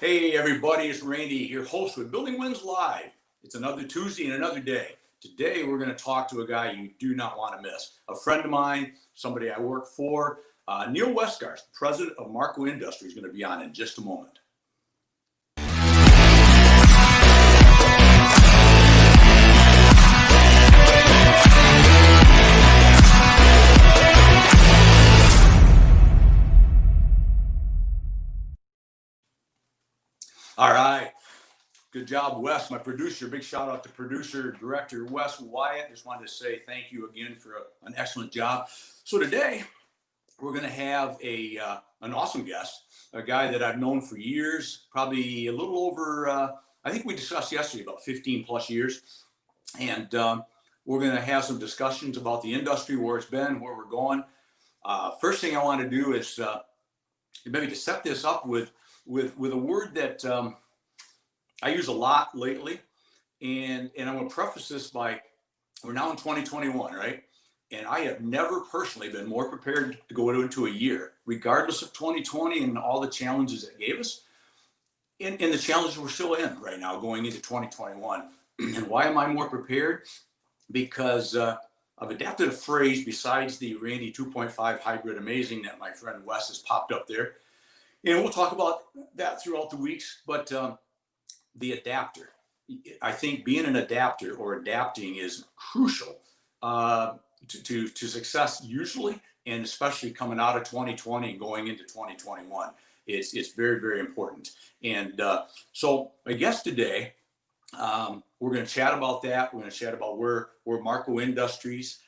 Hey, everybody, it's Randy, your host with Building Wins Live. It's another Tuesday and another day. Today, we're going to talk to a guy you do not want to miss. A friend of mine, somebody I work for, Neil Westgarth, president of Marco Industries, is going to be on in just a moment. All right. Good job, Wes, my producer. Big shout out to producer, director Wes Wyatt. Just wanted to say thank you again for an excellent job. So today we're going to have an awesome guest, a guy that I've known for years, probably a little over, I think we discussed yesterday, about 15 plus years. And we're going to have some discussions about the industry, where it's been, where we're going. First thing I want to do is maybe to set this up with a word that I use a lot lately, and I'm going to preface this by, we're now in 2021, right? And I have never personally been more prepared to go into a year, regardless of 2020 and all the challenges it gave us, and the challenges we're still in right now going into 2021. And why am I more prepared? Because I've adapted a phrase besides the Randy 2.5 hybrid amazing that my friend Wes has popped up there. And we'll talk about that throughout the weeks, but the adapter. I think being an adapter or adapting is crucial to success usually, and especially coming out of 2020 and going into 2021. It's very, very important. And so I guess today we're going to chat about that. We're going to chat about where Marco Industries,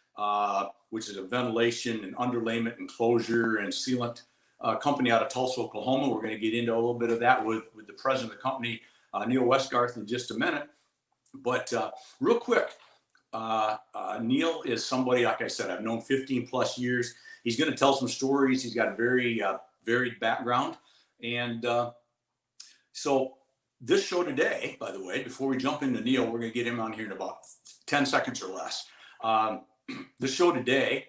which is a ventilation and underlayment enclosure and sealant company out of Tulsa, Oklahoma. We're going to get into a little bit of that with the president of the company, Neil Westgarth, in just a minute. But real quick, Neil is somebody, like I said, I've known 15 plus years. He's going to tell some stories. He's got a very varied background. And so this show today, by the way, before we jump into Neil, we're going to get him on here in about 10 seconds or less. This show today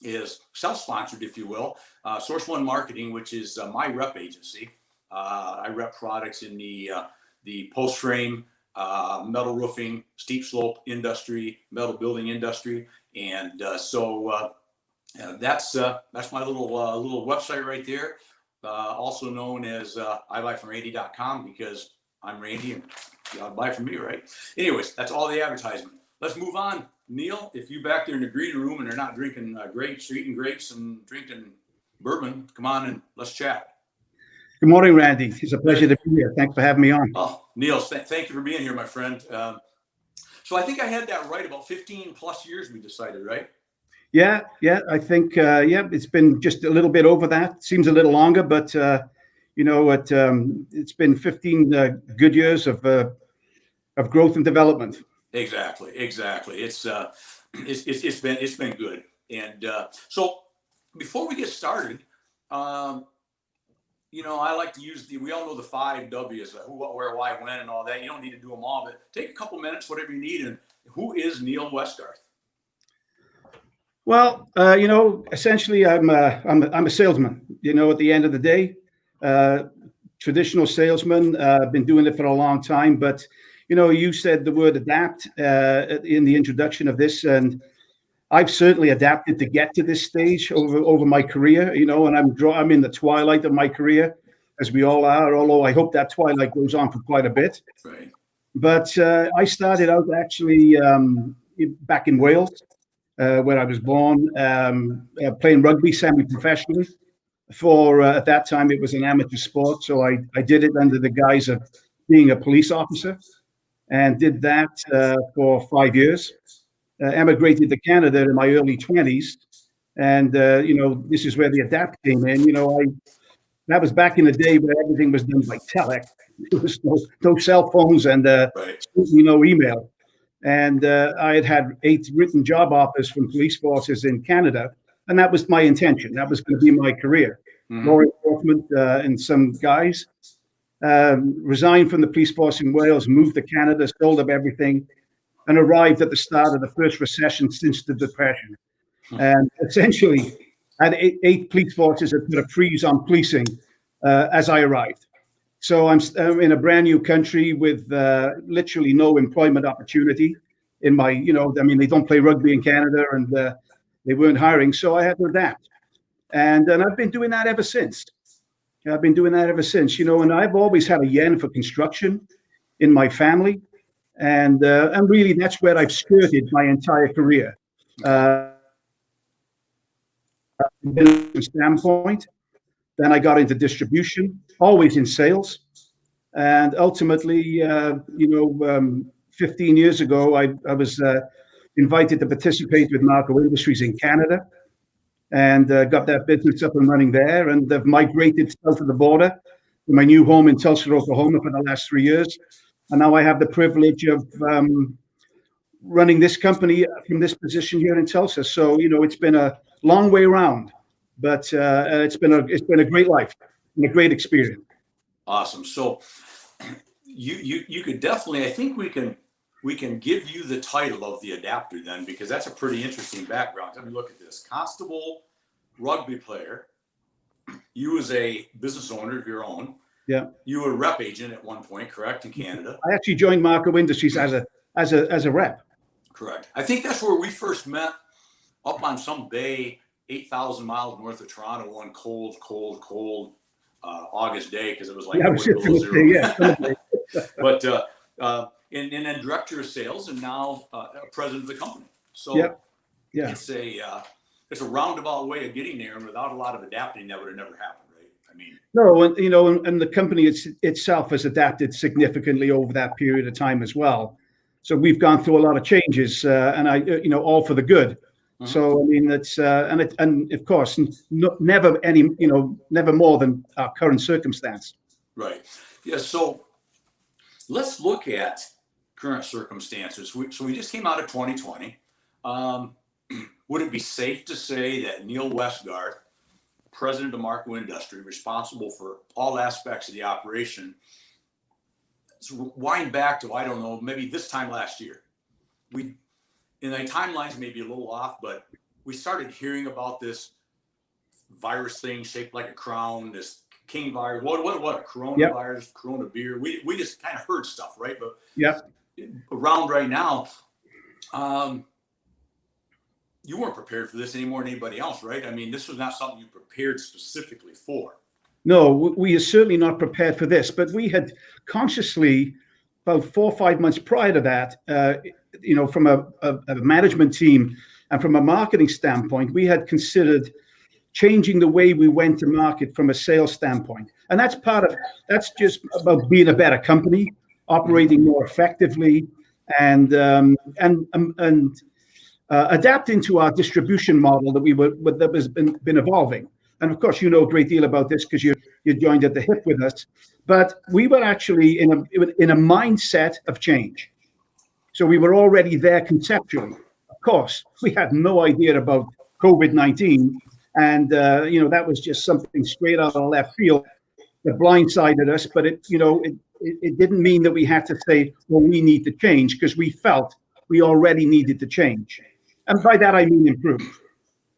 is self-sponsored, if you will. Source One Marketing, which is my rep agency. I rep products in the post frame, metal roofing, steep slope industry, metal building industry, and so that's my little website right there. Also known as ibuyfromrandy.com, because I'm Randy and you gotta buy from me, right? Anyways, that's all the advertisement. Let's move on. Neil, if you back there in the green room and they're not drinking grapes, or eating grapes and drinking bourbon, come on and let's chat. Good morning, Randy. It's a pleasure to be here. Thanks for having me on. Oh, Neil, thank you for being here, my friend. So I think I had that right, about 15 plus years we decided, right? Yeah. I think, it's been just a little bit over that. Seems a little longer, but, it's been 15 good years of growth and development. Exactly. It's been good. And so before we get started, I like to use we all know the 5 W's, who, what, where, why, when, and all that. You don't need to do them all, but take a couple minutes, whatever you need. And who is Neil Westgarth? Well, essentially I'm a salesman, at the end of the day, traditional salesman. I've been doing it for a long time, but you said the word adapt in the introduction of this, and I've certainly adapted to get to this stage over my career, and I'm in the twilight of my career, as we all are, although I hope that twilight goes on for quite a bit. Right. But I started out actually back in Wales, where I was born, playing rugby semi-professionally. At that time, it was an amateur sport, so I did it under the guise of being a police officer, and did that for 5 years. Emigrated to Canada in my early 20s, and this is where the adapt came in. That was back in the day where everything was done by telex. There was no cell phones and no email. And I had 8 written job offers from police forces in Canada, and that was my intention. That was going to be my career. Law enforcement and some guys resigned from the police force in Wales, moved to Canada, sold up everything, and arrived at the start of the first recession since the Depression. And essentially had eight police forces that put a freeze on policing as I arrived. So I'm in a brand new country with literally no employment opportunity. In my, I mean, they don't play rugby in Canada, and they weren't hiring, so I had to adapt. And I've been doing that ever since. I've been doing that ever since, and I've always had a yen for construction in my family, and really that's where I've skirted my entire career. Standpoint. Then I got into distribution, always in sales, and ultimately, 15 years ago, I was invited to participate with Marco Industries in Canada, and got that business up and running there, and have migrated south of the border to my new home in Tulsa, Oklahoma, for the last 3 years, and now I have the privilege of running this company from this position here in Tulsa. So it's been a long way around, but it's been a great life and a great experience. Awesome. So you could definitely, I think we can give you the title of the adapter then, because that's a pretty interesting background. Let me look at this. Constable, rugby player. You as a business owner of your own. Yeah. You were a rep agent at one point, correct, in Canada? I actually joined Marco Industries as a rep. Correct. I think that's where we first met, up on some bay 8,000 miles north of Toronto, one cold August day, because it was like 40 below zero. But and then director of sales, and now president of the company. So yeah. It's a roundabout way of getting there, and without a lot of adapting, that would have never happened, right? I mean, no, and the company itself has adapted significantly over that period of time as well. So we've gone through a lot of changes, and all for the good. Mm-hmm. So I mean, it's and of course, never more than our current circumstance. Right. Yeah. So let's look at current circumstances. So we just came out of 2020. Would it be safe to say that Neil Westgarth, president of Marco Industries, responsible for all aspects of the operation, wind back to, I don't know, maybe this time last year, and the timelines may be a little off, but we started hearing about this virus thing shaped like a crown, this king virus, what a coronavirus, yep. Corona beer. We just kind of heard stuff, right? But yeah, around right now, you weren't prepared for this any more than anybody else, right? I mean, this was not something you prepared specifically for. No, we are certainly not prepared for this, but we had consciously, about 4 or 5 months prior to that, from a management team and from a marketing standpoint, we had considered changing the way we went to market from a sales standpoint. And that's just about being a better company, operating more effectively, and adapting to our distribution model that has been evolving. And of course, you know a great deal about this because you joined at the hip with us. But we were actually in a mindset of change. So we were already there conceptually. Of course, we had no idea about COVID-19, and that was just something straight out of left field that blindsided us. But it didn't mean that we had to say, well, we need to change, because we felt we already needed to change. And by that, I mean improve.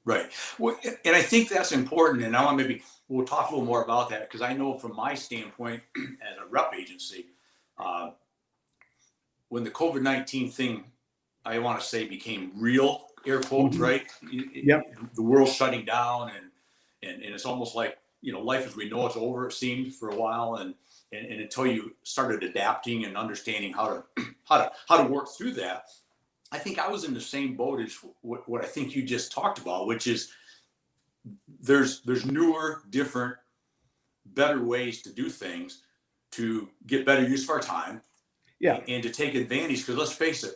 Right. Well, and I think that's important. And now maybe we'll talk a little more about that, because I know from my standpoint as a rep agency, when the COVID-19 thing, I want to say, became real, air quotes, mm-hmm. right? Yep. The world's shutting down, and it's almost like, life as we know it's over, it seemed, for a while. And until you started adapting and understanding how to work through that, I think I was in the same boat as what I think you just talked about, which is there's newer, different, better ways to do things to get better use of our time, yeah, and to take advantage. Because let's face it,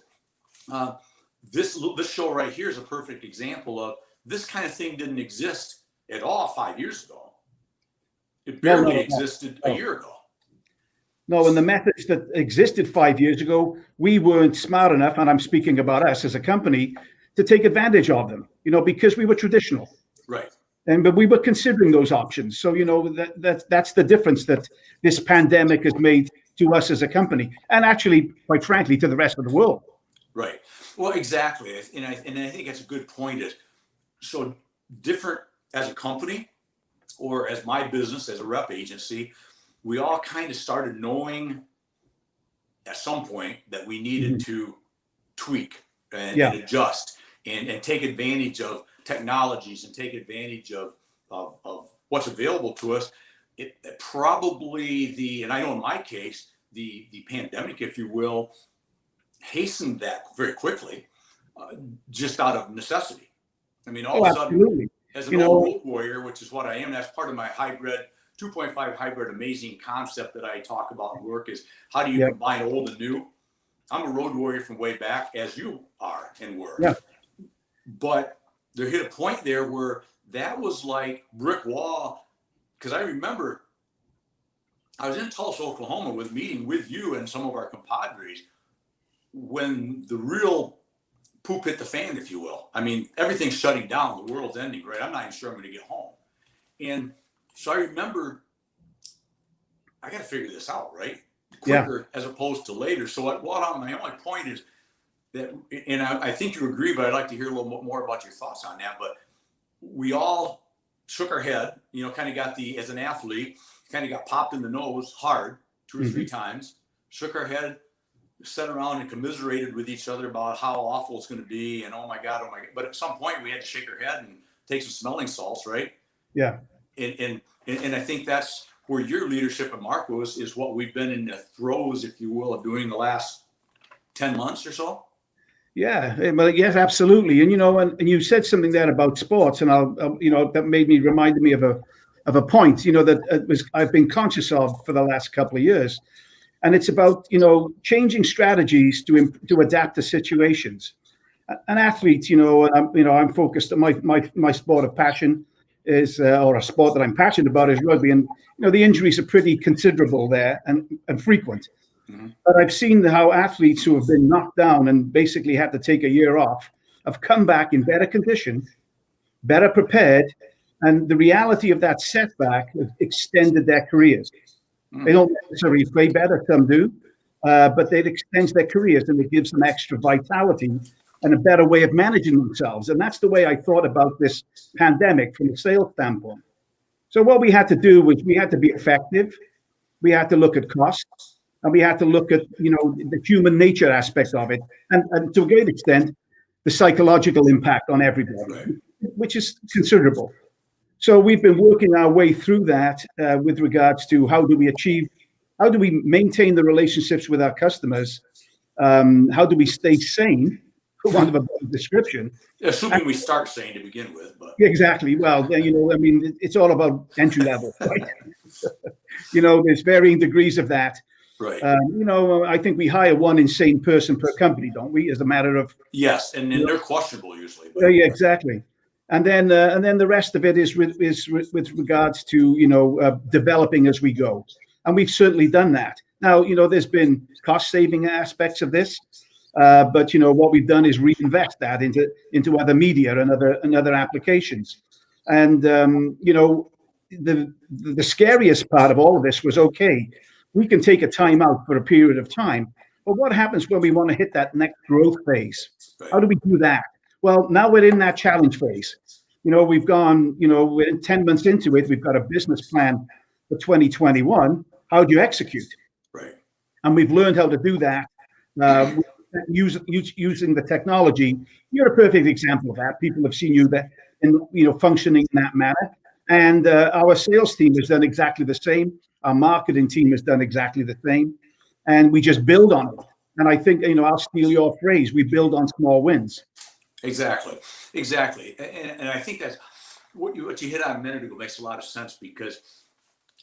this show right here is a perfect example of this kind of thing didn't exist at all 5 years ago. It barely existed a year ago. No, and the methods that existed 5 years ago, we weren't smart enough, and I'm speaking about us as a company, to take advantage of them, because we were traditional. Right. But we were considering those options. So, that's the difference that this pandemic has made to us as a company, and actually, quite frankly, to the rest of the world. Right. Well, exactly. And I think that's a good point. Is so different as a company, or as my business, as a rep agency, we all kind of started knowing at some point that we needed to tweak and adjust and take advantage of technologies and take advantage of what's available to us. It probably and I know in my case, the pandemic, if you will, hastened that very quickly, just out of necessity. I mean, all of a sudden, absolutely. as an old road warrior, which is what I am, that's part of my hybrid 2.5 hybrid amazing concept that I talk about in work is how do you combine old and new? I'm a road warrior from way back, as you are and were. Yeah. But there hit a point there where that was like brick wall, because I remember I was in Tulsa, Oklahoma, meeting with you and some of our compadres when the real poop hit the fan, if you will. I mean, everything's shutting down. The world's ending, right? I'm not even sure I'm going to get home. And so I remember I got to figure this out, right? Quicker as opposed to later. So my only point is that, and I think you agree, but I'd like to hear a little bit more about your thoughts on that. But we all shook our head, kind of got as an athlete, kind of got popped in the nose hard 2 or 3 times, shook our head, sat around and commiserated with each other about how awful it's going to be. And oh my God. But at some point we had to shake our head and take some smelling salts, right? Yeah. And I think that's where your leadership at Marcos is what we've been in the throes, if you will, of doing the last 10 months or so. Yeah, well, yes, absolutely. And and you said something there about sports, and that reminded me of a point, that I've been conscious of for the last couple of years, and it's about changing strategies to adapt to situations. An athlete, I'm focused on my sport of passion is, or a sport that I'm passionate about is rugby, and the injuries are pretty considerable there and frequent. But I've seen how athletes who have been knocked down and basically had to take a year off have come back in better condition, better prepared, and the reality of that setback has extended their careers. They don't necessarily play better, some do, but it extends their careers and it gives them extra vitality and a better way of managing themselves. And that's the way I thought about this pandemic from a sales standpoint. So what we had to do was we had to be effective. We had to look at costs. And we had to look at, the human nature aspect of it, and to a great extent, the psychological impact on everybody, which is considerable. So we've been working our way through that with regards to how do we maintain the relationships with our customers? How do we stay sane, for want of a better description? Assuming we start sane to begin with. But exactly. Well, it's all about entry level, right? There's varying degrees of that. Right. I think we hire one insane person per company, don't we? As a matter of yes, and they're questionable usually. Yeah, exactly. And then the rest of it is with regards to developing as we go, and we've certainly done that. Now there's been cost saving aspects of this, but what we've done is reinvest that into other media and other applications, and the scariest part of all of this was we can take a time out for a period of time. But what happens when we want to hit that next growth phase? How do we do that? Well, now we're in that challenge phase. We've gone, we're 10 months into it. We've got a business plan for 2021. How do you execute? Right. And we've learned how to do that using the technology. You're a perfect example of that. People have seen you functioning in that manner. And our sales team has done exactly the same. Our marketing team has done exactly the same, and we just build on it. And I think, I'll steal your phrase, we build on small wins. Exactly. And I think that's what you hit on a minute ago makes a lot of sense, because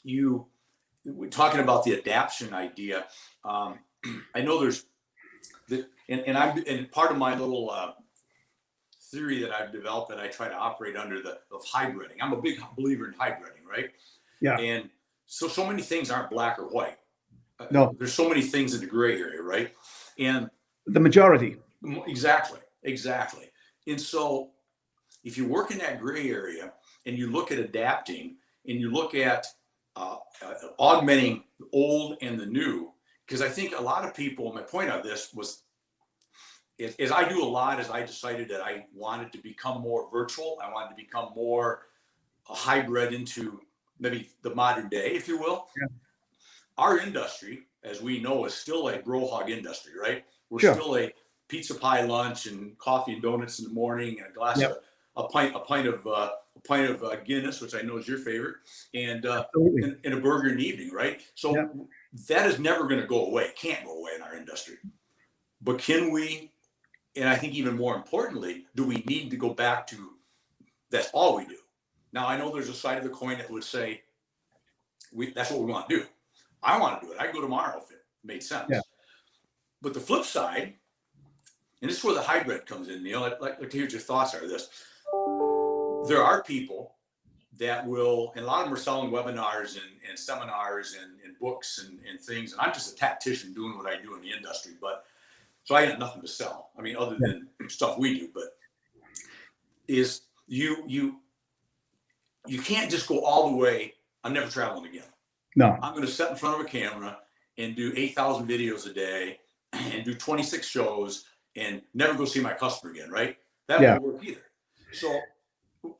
we're talking about the adaption idea. I know there's, and part of my little theory that I've developed that I try to operate under of hybriding. I'm a big believer in hybriding, right? Yeah. And so many things aren't black or white. No. There's so many things in the gray area, right? And the majority. Exactly. And so if you work in that gray area and you look at adapting and you look at augmenting the old and the new, because I think a lot of people, my point of this was, as I do a lot, as I decided that I wanted to become more virtual, I wanted to become more a hybrid into maybe the modern day, if you will. Yeah. our industry, as we know, is still a grow hog industry, right? We're Sure. still a pizza pie lunch and coffee and donuts in the morning and a glass Yep. of a pint of Guinness, which I know is your favorite, and Absolutely. and a burger in the evening, right? So Yep. that is never going to go away. Can't go away in our industry. But can we? And I think even more importantly, do we need to go back to that's all we do? Now I know there's a side of the coin that would say that's what we want to do. I want to do it. I'd go tomorrow if it made sense. Yeah. But the flip side, and this is where the hybrid comes in, Neil. I'd like to hear what your thoughts are this. There are people that will, and a lot of them are selling webinars and seminars and books and things. And I'm just a tactician doing what I do in the industry, but so I got nothing to sell. I mean, other than stuff we do, but is you can't just go all the way. I'm never traveling again. No. I'm going to sit in front of a camera and do 8,000 videos a day and do 26 shows and never go see my customer again, right? That won't work either. So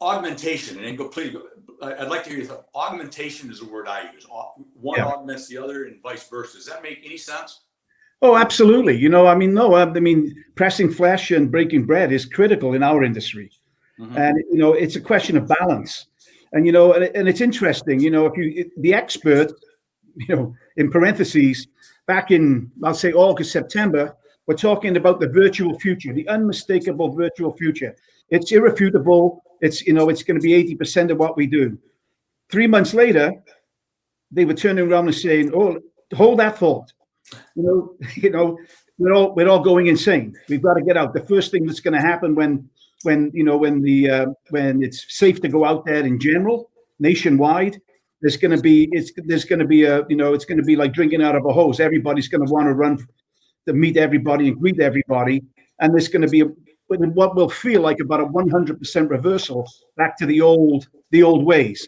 augmentation, and then go, please, I'd like to hear your thought. Augmentation is a word I use. One augments the other and vice versa. Does that make any sense? Oh, absolutely. You know, I mean, no, I mean, pressing flesh and breaking bread is critical in our industry. Mm-hmm. And, you know, it's a question of balance. And, you know, and it's interesting, you know, the expert, you know, in parentheses, back in, I'll say August, September, we're talking about the virtual future, the unmistakable virtual future. It's irrefutable. It's, you know, it's going to be 80% of what we do. 3 months later, they were turning around and saying, oh, hold that thought. You know, we're all going insane. We've got to get out. The first thing that's going to happen when it's safe to go out there in general, nationwide, it's going to be like drinking out of a hose. Everybody's going to want to run to meet everybody and greet everybody, and there's going to be what will feel like about a 100% reversal back to the old ways.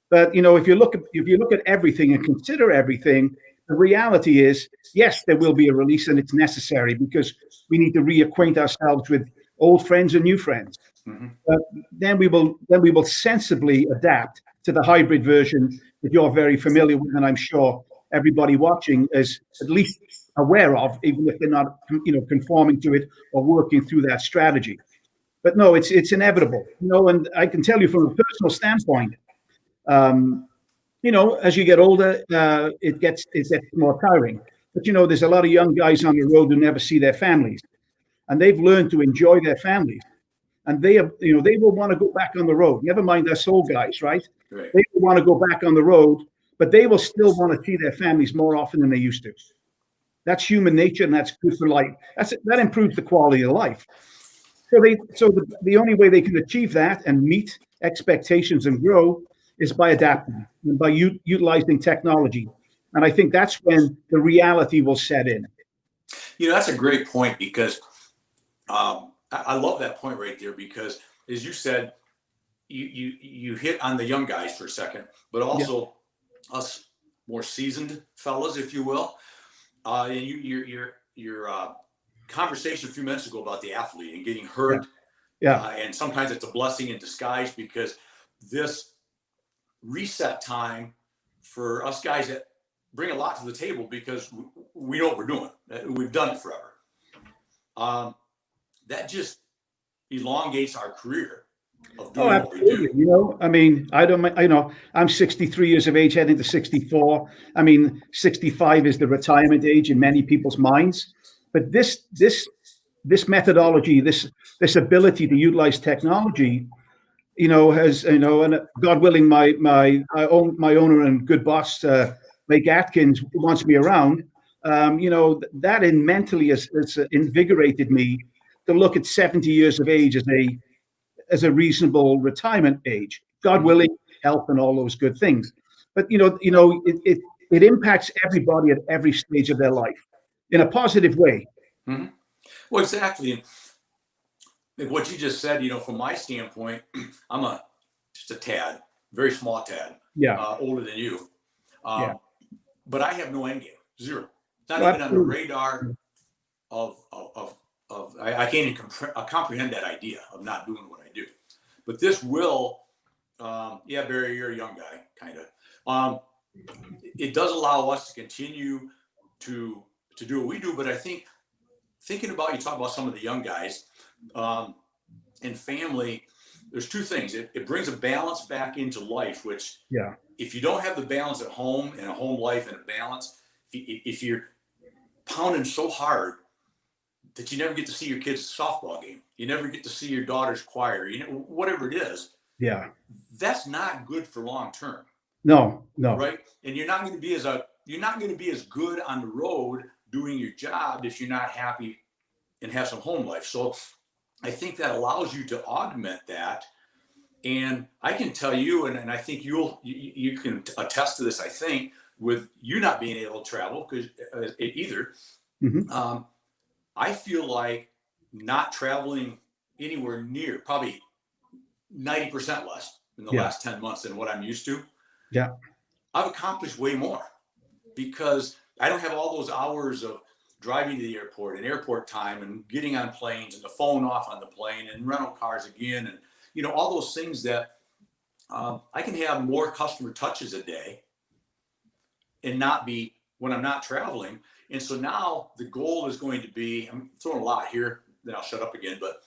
But, you know, if you look at everything and consider everything, the reality is, yes, there will be a release, and it's necessary because we need to reacquaint ourselves with old friends and new friends. Mm-hmm. But then we will sensibly adapt to the hybrid version that you're very familiar with, and I'm sure everybody watching is at least aware of, even if they're not, you know, conforming to it or working through that strategy. But no, it's inevitable, you know. And I can tell you from a personal standpoint, you know, as you get older, it gets more tiring. But, you know, there's a lot of young guys on the road who never see their families, and they've learned to enjoy their families. And they will want to go back on the road. Never mind us old guys, right? They will want to go back on the road, but they will still want to see their families more often than they used to. That's human nature, and that's good for life. That improves the quality of life. So the only way they can achieve that and meet expectations and grow is by adapting and by utilizing technology. And I think that's when the reality will set in. You know, that's a great point because I love that point right there because, as you said, you hit on the young guys for a second, but also us more seasoned fellas, if you will. And your conversation a few minutes ago about the athlete and getting hurt. And sometimes it's a blessing in disguise because this reset time for us guys that bring a lot to the table because we know what we're doing. We've done it forever. That just elongates our career of doing what we do. You know, I mean, I'm 63 years of age, heading to 64. I mean, 65 is the retirement age in many people's minds. But this methodology, this ability to utilize technology, you know, has, you know, and God willing, my owner and good boss, Mike Atkins, wants me around. You know, that mentally has invigorated me to look at 70 years of age as a reasonable retirement age. God willing, health and all those good things. But you know, it impacts everybody at every stage of their life in a positive way. Mm-hmm. Well, exactly. And what you just said, you know, from my standpoint, I'm just a tad, very small tad, older than you. But I have no end game, zero. Not even on the radar of I can't even comprehend that idea of not doing what I do. But this will, Barry, you're a young guy, kind of. it does allow us to continue to do what we do. But I think thinking about, you talk about some of the young guys, and family, there's two things. It brings a balance back into life, which Yeah. if you don't have the balance at home and a home life and a balance, if you're pounding so hard that you never get to see your kid's softball game, you never get to see your daughter's choir, whatever it is, Yeah. that's not good for long term. No, no. Right. And you're not going to be as good on the road doing your job if you're not happy and have some home life. So I think that allows you to augment that. And I can tell you, and I think you can attest to this, I think, with you not being able to travel because either. Mm-hmm. I feel like not traveling anywhere near, probably 90% less in the last 10 months than what I'm used to. Yeah. I've accomplished way more because I don't have all those hours of driving to the airport and airport time and getting on planes and the phone off on the plane and rental cars again. And, all those things that I can have more customer touches a day and not be when I'm not traveling. And so now the goal is going to be, I'm throwing a lot here, then I'll shut up again, but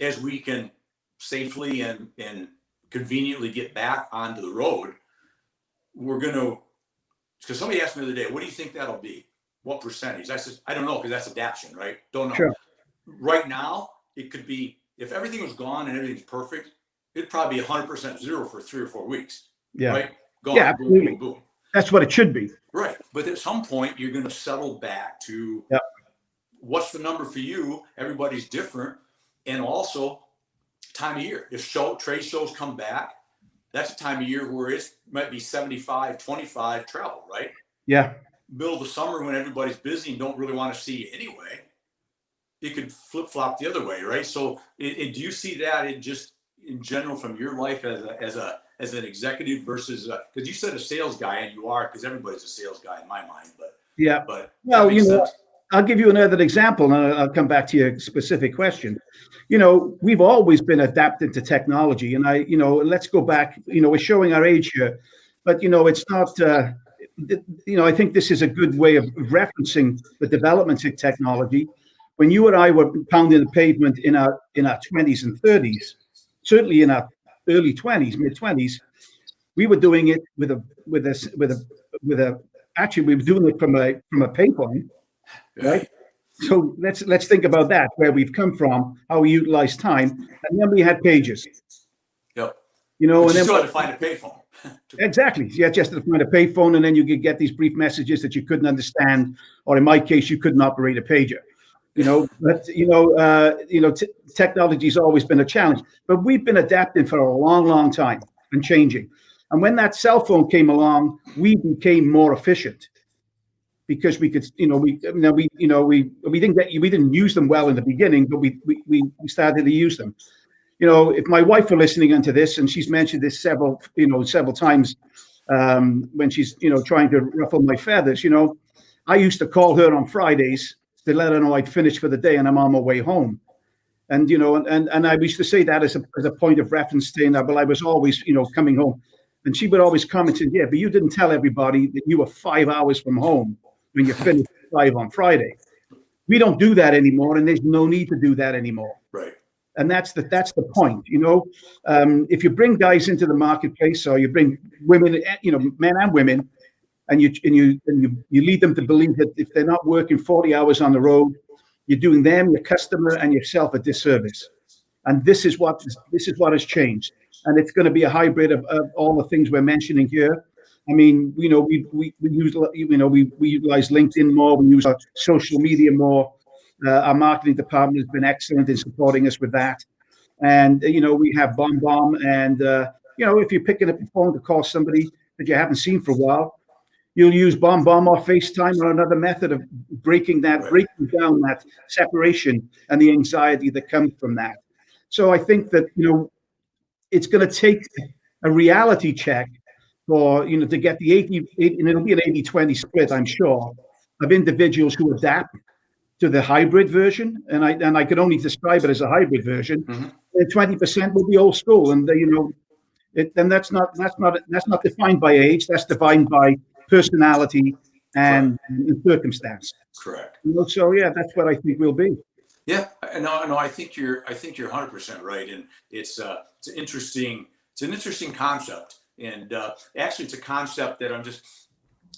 as we can safely and conveniently get back onto the road, we're going to, because somebody asked me the other day, what do you think that'll be? What percentage? I said, I don't know, because that's adaptation, right? Don't know. Sure. Right now, it could be, if everything was gone and everything's perfect, it'd probably be 100% zero for 3 or 4 weeks. Yeah. Right? Gone. Yeah, boom, boom, boom. That's what it should be. Right. But at some point, you're going to settle back to what's the number for you? Everybody's different. And also time of year. If trade shows come back, that's a time of year where it might be 75-25 travel, right? Yeah. Middle of the summer when everybody's busy and don't really want to see you anyway, it could flip-flop the other way, right? So do you see that in general from your life as an executive versus because you said a sales guy, and you are, because everybody's a sales guy in my mind, but well, I'll give you another example, and I'll come back to your specific question. We've always been adapted to technology, and let's go back. We're showing our age here, but it's not. I think this is a good way of referencing the developments in technology. When you and I were pounding the pavement in our 20s and 30s, certainly in our early 20s, mid 20s, we were doing it actually we were doing it from a payphone, right? So let's think about that, where we've come from, how we utilize time, and then we had pages. Yep. And then still had to find a payphone. Exactly. Yeah, just to find a payphone, and then you could get these brief messages that you couldn't understand, or in my case, you couldn't operate a pager. But technology's always been a challenge, but we've been adapting for a long, long time and changing. And when that cell phone came along, we became more efficient because we could, we didn't use them well in the beginning, but we started to use them. If my wife were listening into this, and she's mentioned this several times when she's, trying to ruffle my feathers, I used to call her on Fridays to let her know I'd finished for the day and I'm on my way home. And, and I used to say that as a point of reference, saying that, well, I was always, coming home. And she would always comment and yeah, but you didn't tell everybody that you were 5 hours from home when you finished at 5 on Friday. We don't do that anymore, and there's no need to do that anymore. Right. And that's the point. If you bring guys into the marketplace, or you bring women, men and women, and you lead them to believe that if they're not working 40 hours on the road, you're doing them, your customer, and yourself a disservice. And this is what has changed. And it's going to be a hybrid of all the things we're mentioning here. I mean, we utilize LinkedIn more. We use our social media more. Our marketing department has been excellent in supporting us with that. And we have Bomb, and if you're picking up the phone to call somebody that you haven't seen for a while, you'll use Bomb or FaceTime or another method of breaking down that separation and the anxiety that comes from that. So I think that it's going to take a reality check for to get the 80, and it'll be an 80-20 split, I'm sure, of individuals who adapt to the hybrid version, and I could only describe it as a hybrid version. Mm-hmm. 20% will be old school, and And that's not defined by age. That's defined by personality Correct. and circumstance. Correct. So yeah, that's what I think we'll be. Yeah, no, I think you're 100% right, and it's an interesting concept, and actually, it's a concept that I'm just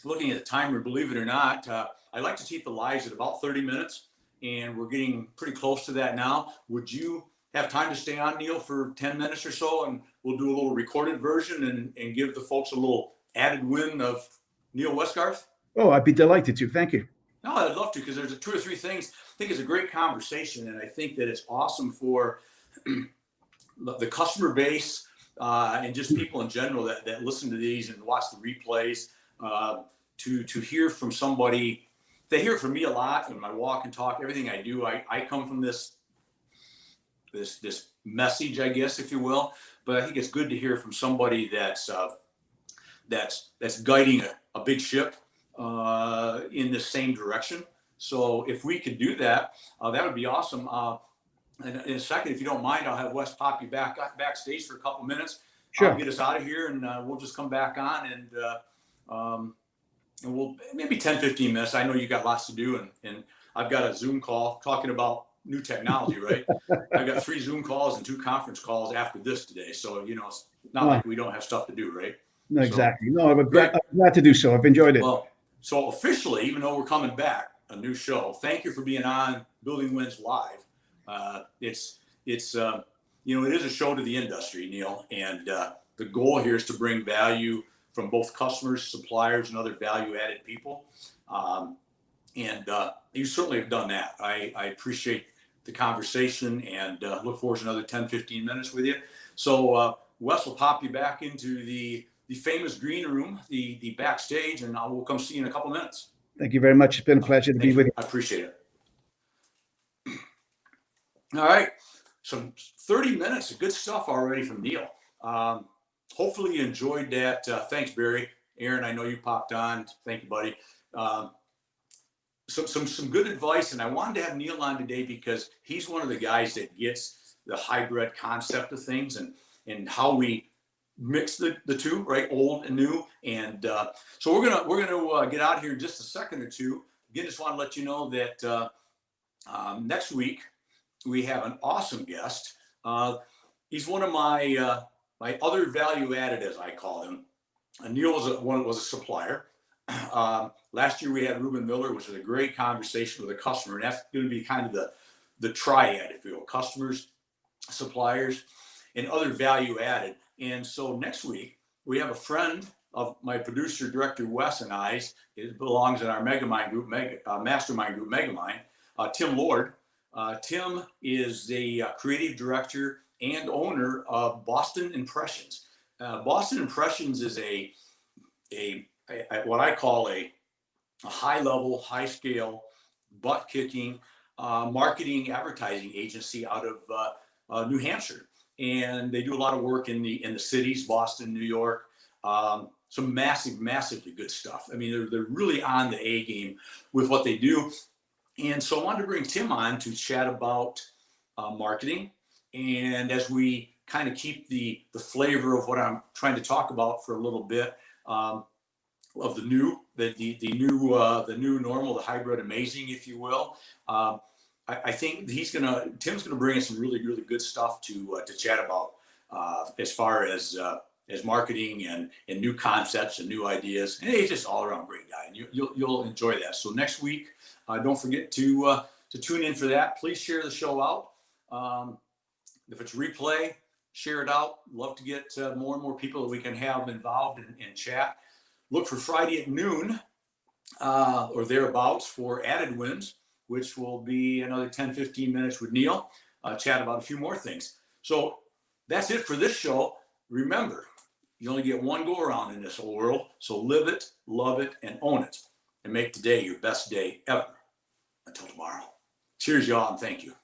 looking at the timer. Believe it or not, I like to keep the lives at about 30 minutes, and we're getting pretty close to that now. Would you have time to stay on, Neil, for 10 minutes or so, and we'll do a little recorded version and give the folks a little added win of Neil Westgarth? Oh, I'd be delighted to. Thank you. No, I'd love to, because there's two or three things. I think it's a great conversation, and I think that it's awesome for the customer base and just people in general that listen to these and watch the replays to hear from somebody. They hear from me a lot in my walk and talk, everything I do. I come from this message, I guess, if you will. But I think it's good to hear from somebody that's guiding a big ship in the same direction. So if we could do that, that would be awesome. And in a second, if you don't mind, I'll have Wes pop you backstage for a couple minutes. Sure. Get us out of here, and we'll just come back on, and we'll maybe 10, 15 minutes. I know you got lots to do, and I've got a Zoom call talking about new technology, right? I've got 3 Zoom calls and 2 conference calls after this today. So, it's not like we don't have stuff to do, right? No, exactly. No, I'm glad to do so. I've enjoyed it. Well, so officially, even though we're coming back, a new show, thank you for being on Building Wins Live. It is a show to the industry, Neil, and the goal here is to bring value from both customers, suppliers, and other value-added people. And you certainly have done that. I appreciate the conversation and look forward to another 10, 15 minutes with you. So Wes will pop you back into the famous green room, the backstage, and we'll come see you in a couple minutes. Thank you very much. It's been a pleasure to be with you. I appreciate it. All right. So 30 minutes of good stuff already from Neil. Hopefully you enjoyed that. Thanks, Barry. Aaron, I know you popped on. Thank you, buddy. Some good advice. And I wanted to have Neil on today because he's one of the guys that gets the hybrid concept of things and how we mix the two, right? Old and new. And so we're gonna get out here in just a second or two. Again, just want to let you know that next week we have an awesome guest. He's one of my other value added, as I call him. Neil was a supplier. Last year we had Ruben Miller, which was a great conversation with a customer, and that's going to be kind of the triad, if you will: customers, suppliers, and other value added. And so next week we have a friend of my producer, director Wes, and I. It belongs in our Megamind group, Mastermind group, Megamind. Tim Lord. Tim is the creative director and owner of Boston Impressions. Boston Impressions is a what I call a high level, high scale, butt kicking marketing advertising agency out of New Hampshire. And they do a lot of work in the cities, Boston, New York, some massively good stuff. I mean, they're really on the A game with what they do. And so I wanted to bring Tim on to chat about marketing. And as we kind of keep the flavor of what I'm trying to talk about for a little bit of the new normal, the hybrid amazing, if you will. I think Tim's gonna bring us some really good stuff to chat about as far as marketing and new concepts and new ideas. And he's just all around great guy, and you'll enjoy that. So next week, don't forget to tune in for that. Please share the show out. If it's replay, share it out. Love to get more and more people that we can have involved in chat. Look for Friday at noon or thereabouts for Added Wins, which will be another 10, 15 minutes with Neil, chat about a few more things. So that's it for this show. Remember, you only get one go around in this whole world. So live it, love it, and own it. And make today your best day ever. Until tomorrow. Cheers, y'all, and thank you.